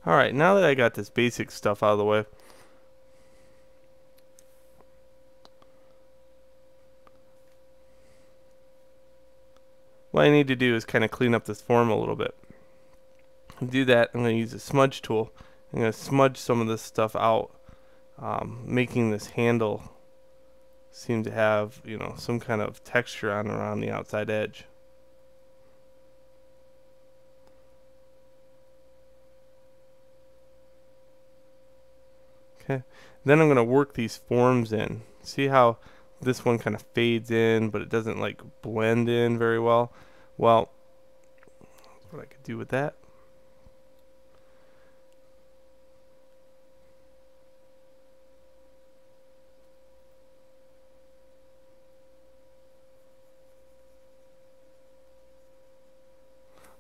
Alright, now that I got this basic stuff out of the way, what I need to do is kind of clean up this form a little bit. To do that, I'm going to use a smudge tool. I'm going to smudge some of this stuff out, making this handle seem to have, you know, some kind of texture on around the outside edge. Okay, then I'm going to work these forms in. See how this one kind of fades in, but it doesn't like blend in very well? Well, what I could do with that.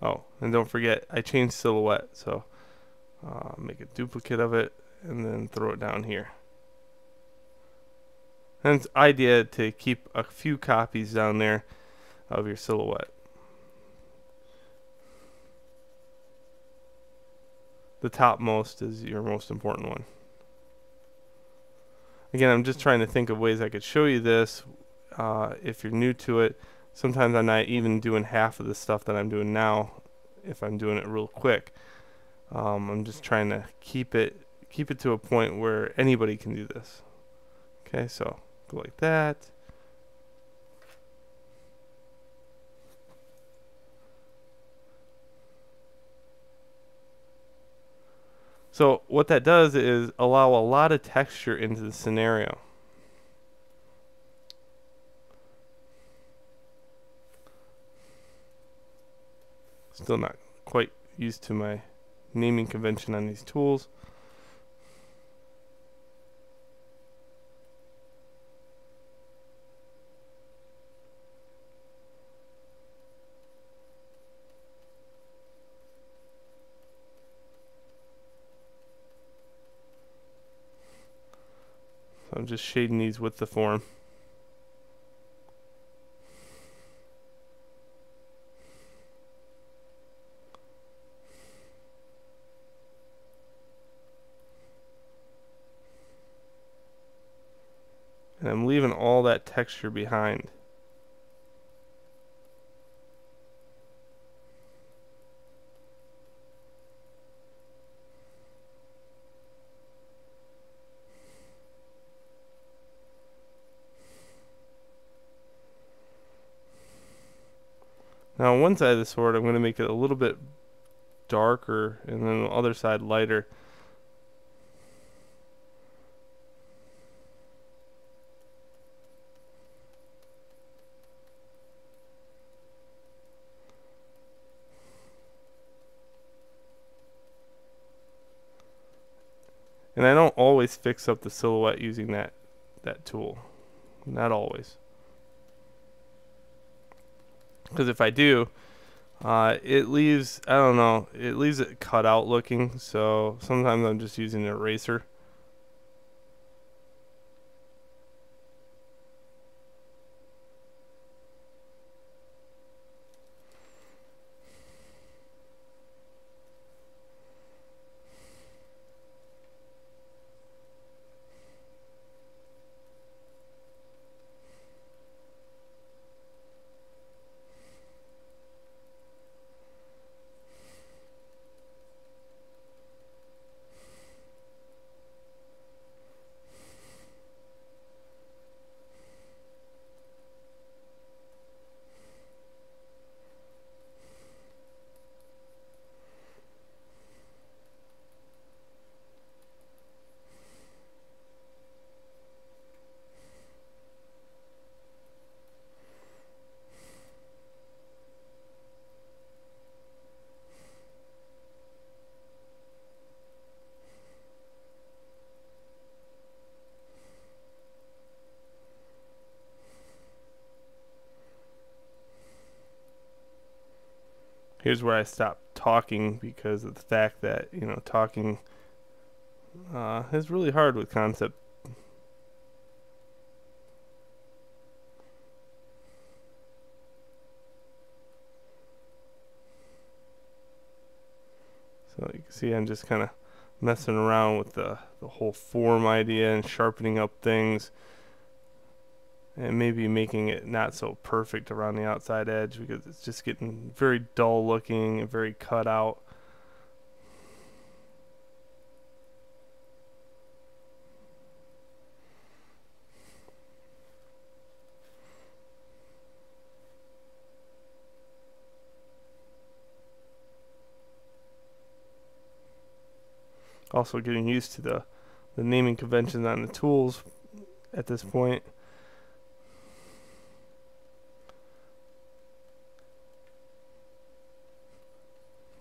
Oh, and don't forget, I changed silhouette, so make a duplicate of it and then throw it down here. And it's idea to keep a few copies down there of your silhouette. The topmost is your most important one. Again, I'm just trying to think of ways I could show you this. If you're new to it, sometimes I'm not even doing half of the stuff that I'm doing now if I'm doing it real quick. I'm just trying to keep it to a point where anybody can do this. Okay, so go like that. So what that does is allow a lot of texture into the scenario. Still not quite used to my naming convention on these tools. So I'm just shading these with the form. And I'm leaving all that texture behind. Now on one side of the sword I'm going to make it a little bit darker and then the other side lighter. And I don't always fix up the silhouette using that tool. Not always. Because if I do, it leaves, I don't know, it leaves it cut out looking. So sometimes I'm just using an eraser. Here's where I stopped talking because of the fact that, you know, talking is really hard with concept. So you can see I'm just kind of messing around with the whole form idea and sharpening up things, and maybe making it not so perfect around the outside edge because it's just getting very dull looking and very cut out. Also getting used to the naming conventions on the tools at this point.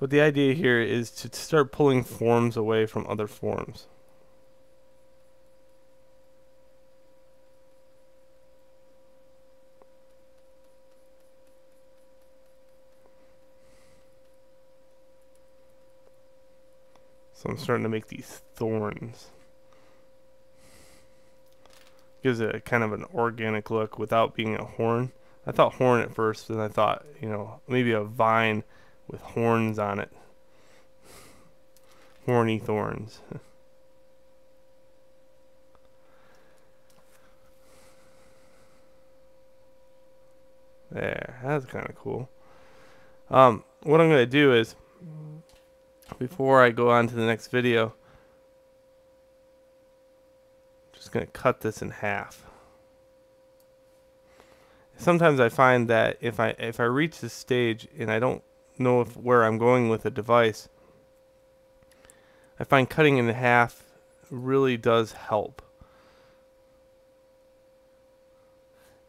But the idea here is to start pulling forms away from other forms. So I'm starting to make these thorns. Gives it a kind of an organic look without being a horn. I thought horn at first, and I thought, you know, maybe a vine with horns on it. Horny thorns. There, that's kind of cool. What I'm going to do is, before I go on to the next video, I'm just going to cut this in half. Sometimes I find that if I reach this stage and I don't know where I'm going with a device, I find cutting in half really does help.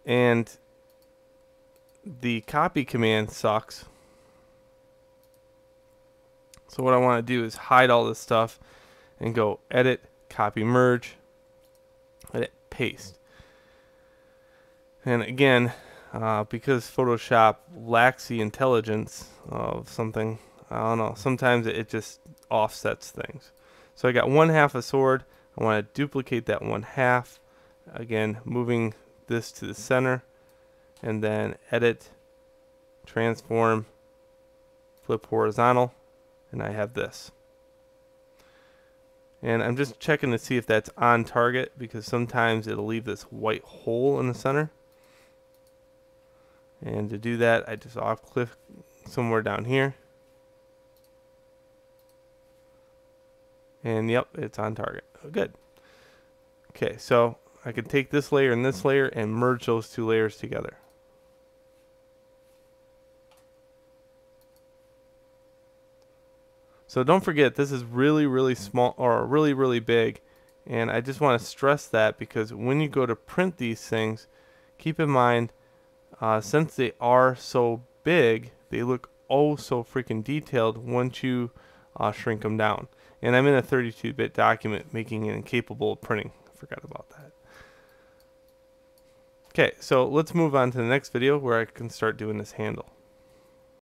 And the copy command sucks. So what I want to do is hide all this stuff and go edit, copy, merge, edit, paste. And again, because Photoshop lacks the intelligence of something, I don't know, sometimes it just offsets things. So I got 1/2 a sword. I want to duplicate that 1/2. Again, moving this to the center, and then edit, transform, flip horizontal, and I have this. And I'm just checking to see if that's on target, because sometimes it'll leave this white hole in the center. And to do that, I just off click somewhere down here. And yep, it's on target. Good. Okay, so I can take this layer and this layer and merge those two layers together. So don't forget, this is really, really small, or really, really big. And I just want to stress that, because when you go to print these things, keep in mind, since they are so big, they look oh so freaking detailed once you shrink them down. And I'm in a 32-bit document, making it incapable of printing. I forgot about that. Okay, so let's move on to the next video where I can start doing this handle.